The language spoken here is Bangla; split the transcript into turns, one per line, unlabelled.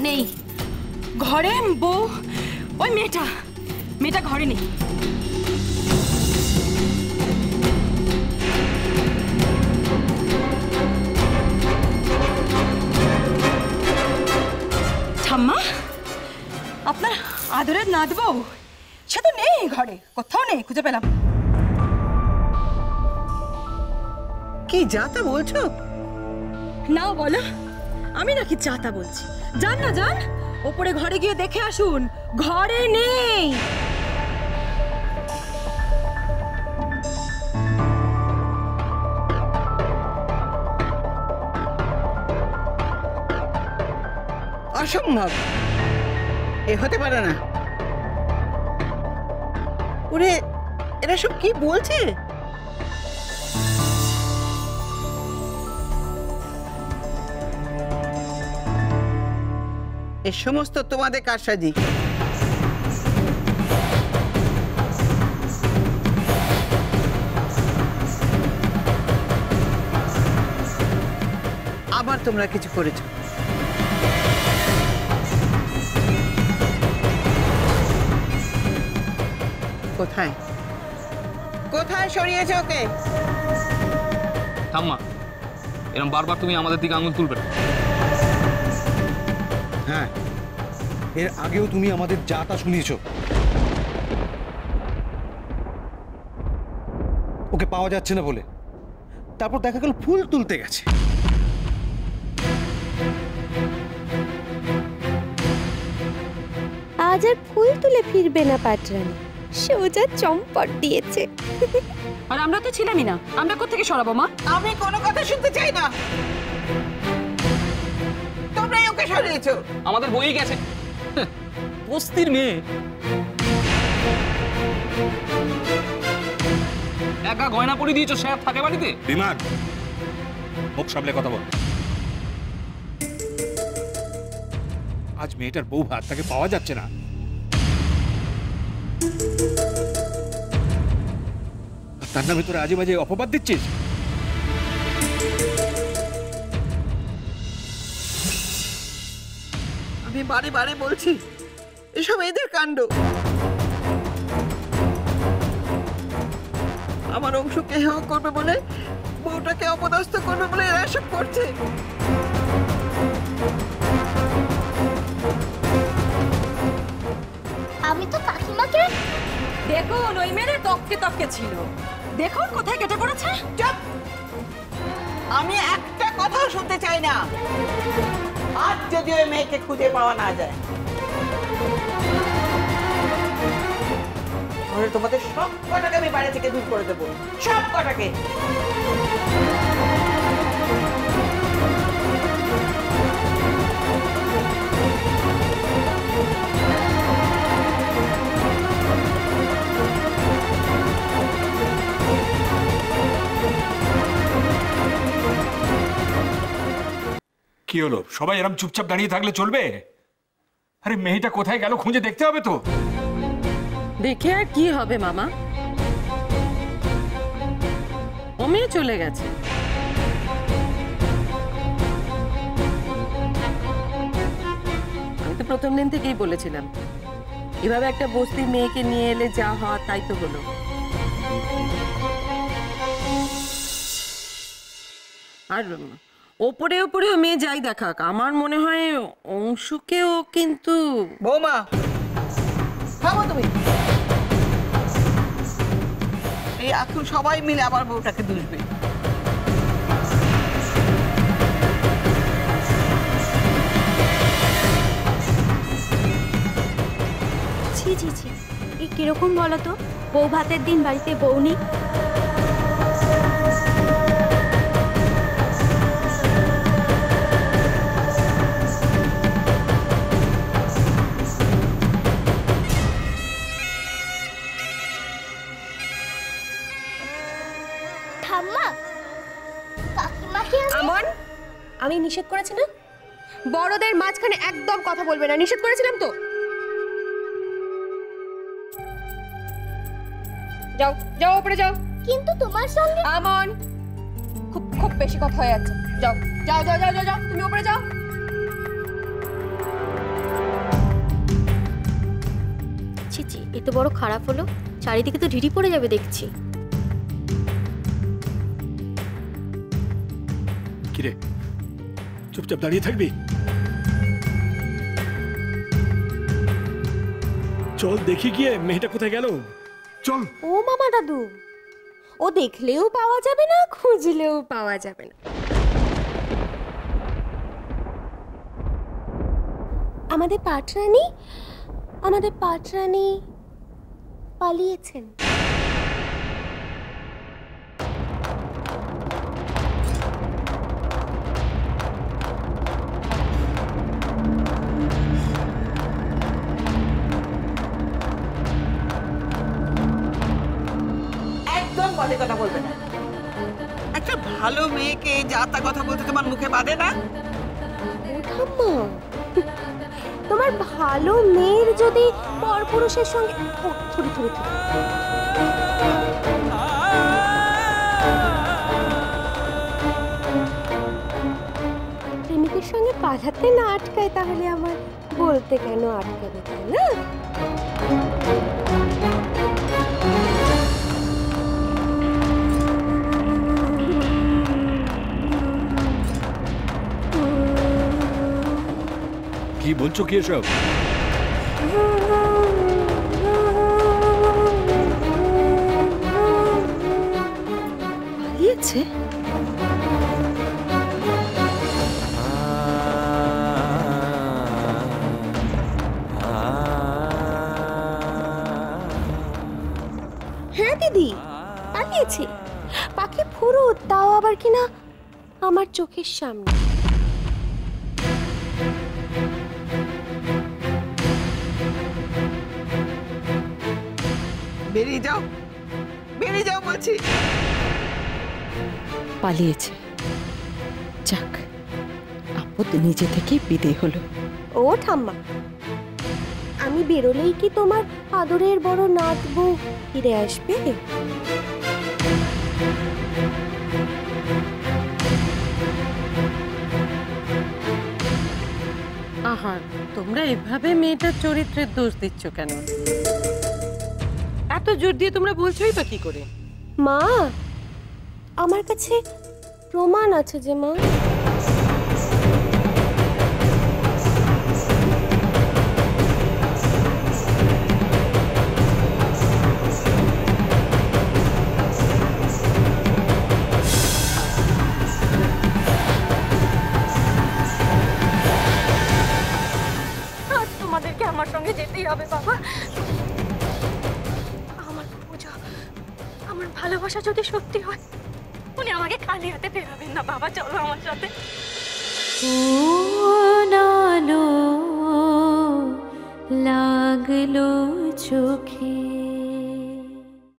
নেই ঘরে। বউ ওই মেয়েটা ঘরে নেই। ঠাম্মা, আপনার আদরের নাত বউ সে তো নেই ঘরে, কোথাও নেই, খুঁজে পেলাম।
কি যাতা বলছো?
নাও বলো, আমি নাকি যাতা বলছি? যান না যান, ওপরে ঘরে গিয়ে দেখে আসুন, ঘরে নেই।
অসম্ভব, এ হতে পারে না। ওরে এরা সব কি বলছে? এ সমস্ত তোমাদের কারসাজি। আবার তোমরা কিছু করেছো? কোথায় কোথায় সরিয়েছো ওকে?
ঠাম্মা, এরকম বারবার তুমি আমাদের দিকে আঙুল তুলবে না।
হ্যাঁ, এর আগেও তুমি আমাদের যা তা শুনিয়েছো। ওকে পাওয়া যাচ্ছে না বলে তারপর দেখা গেল ফুল তুলতে গেছে।
আজ আর ফুল তুলে ফিরবে না পাটরানি, সোজা চম্পট দিয়েছে।
আর আমরা তো ছিলামই না, আমরা কোত্থেকে সরাবো মা?
আমি কোনো কথা শুনতে চাই না। তোমরাই ওকে সরিয়েছো।
আমাদের বই গেছে, বস্তির মেয়ে একা গয়না পরিয়ে দিয়েছো, সে থাকে বাড়িতে?
বিমান, মুখ সামলে কথা বল। আজ মেয়েটার বউ ভাত, তাকে পাওয়া যাচ্ছে না। তার নামে তোরা আজে বাজে অপবাদ দিচ্ছিস।
আমি বারে বারে বলছি এসব এদের কাণ্ড। আমার অংশকে হেয় করবে বলে, বউটাকে অপদস্থ করবে বলে এরা সব করছে।
আমি তো কাকিমাকে
দেখুন, ওই মেয়ের তককে ছিল, দেখুন কোথায় কেটে পড়েছে।
চুপ! আমি একটা কথাও শুনতে চাই না। আজ যদি ওই মেয়েকে খুঁজে পাওয়া না যায়, তাহলে তোমাদের সব কটাকে আমি বাড়ি থেকে দূর করে দেবো, সব কটাকে।
কি হলো, সবাই এরকম চুপচাপ দাঁড়িয়ে থাকলে চলবে? আরে মেয়েটা কোথায় গেল খুঁজে দেখতে হবে তো।
দেখে আর কি হবে মামা, ও মেয়ে চলে গেছে। আমি তো প্রথম দিন থেকেই বলেছিলাম, এভাবে একটা বস্তির মেয়েকে নিয়ে এলে যা হয় তাই তো হলো। আর ওপরে ওপরে মেয়ে যাই দেখাক, আমার মনে হয় অংশুকেও কিন্তু।
বৌমা থামো তুমি। এই এখন সবাই মিলে আবার বউটাকে দুষবে।
ছি ছি ছি, এই কিরকম বলো তো? বউ ভাতের দিন বাড়িতে বউ নেই।
আমন, আমি নিষেধ করেছি না? বড়দের মাঝখানে একদম কথা বলবে না, নিষেধ করেছিলাম তো। যাও যাও উপরে যাও।
কিন্তু তোমার সঙ্গে
আমন, খুব খুব বেশি কথা হয়ে যাচ্ছে। যাও যাও যাও যাও যাও, তুমি উপরে যাও।
এত বড় খারাপ হলো, চারিদিকে তো ঢিঢি পড়ে যাবে দেখছি।
কিরে, চুপচাপ দাঁড়িয়ে থাকবি? চল দেখি গিয়ে মেয়েটা কোথায় গেল। চল।
ও মামা দাদু, ও দেখলেও পাওয়া যাবে না, খুঁজলেও পাওয়া যাবে না। আমাদের পাটরানী পালিয়েছেন।
একদম বাজে কথা বলবে না। একটা ভালো মেয়েকে যা তা কথা বলতে তোমার মুখে বাঁধে না?
ও ঠাম্মা, তোমার ভালো মেয়ের যদি পরপুরুষের সঙ্গে থুড়ি থুড়ি থুড়ি প্রেমিকের সঙ্গে পালাতে না আটকায়, তাহলে আমার বলতে কেন আটকাবে, তাই না?
কি বলছো কি এসব?
পালিয়েছে?
হ্যাঁ দিদি, পালিয়েছে। পাখি ফুরুত, তাও আবার কিনা আমার চোখের সামনে।
বেরিয়ে যাও, বেরিয়ে যাও বলছি।
পালিয়েছে, যাক আপদ নিজে থেকেই বিদেয় হলো।
ও ঠাম্মা, আমি বেরোলেই কি তোমার আদরের বড় নাত বউ ফিরে আসবে?
আহা, তোমরা এভাবে মেয়েটার চরিত্রের দোষ দিচ্ছ কেন? এত জোর দিয়ে তোমরা বলছোই বা কি করে?
মা, আমার কাছে প্রমাণ আছে যে মা।
আজ তোমাদেরকে আমার সঙ্গে যেতেই হবে বাবা। আমার পূজা, আমার ভালোবাসা যদি সত্যি হয়, উনি আমাকে খালি হাতে ফেরাবেন না বাবা। চলো আমার সাথে।
নালো লাগলো চোখে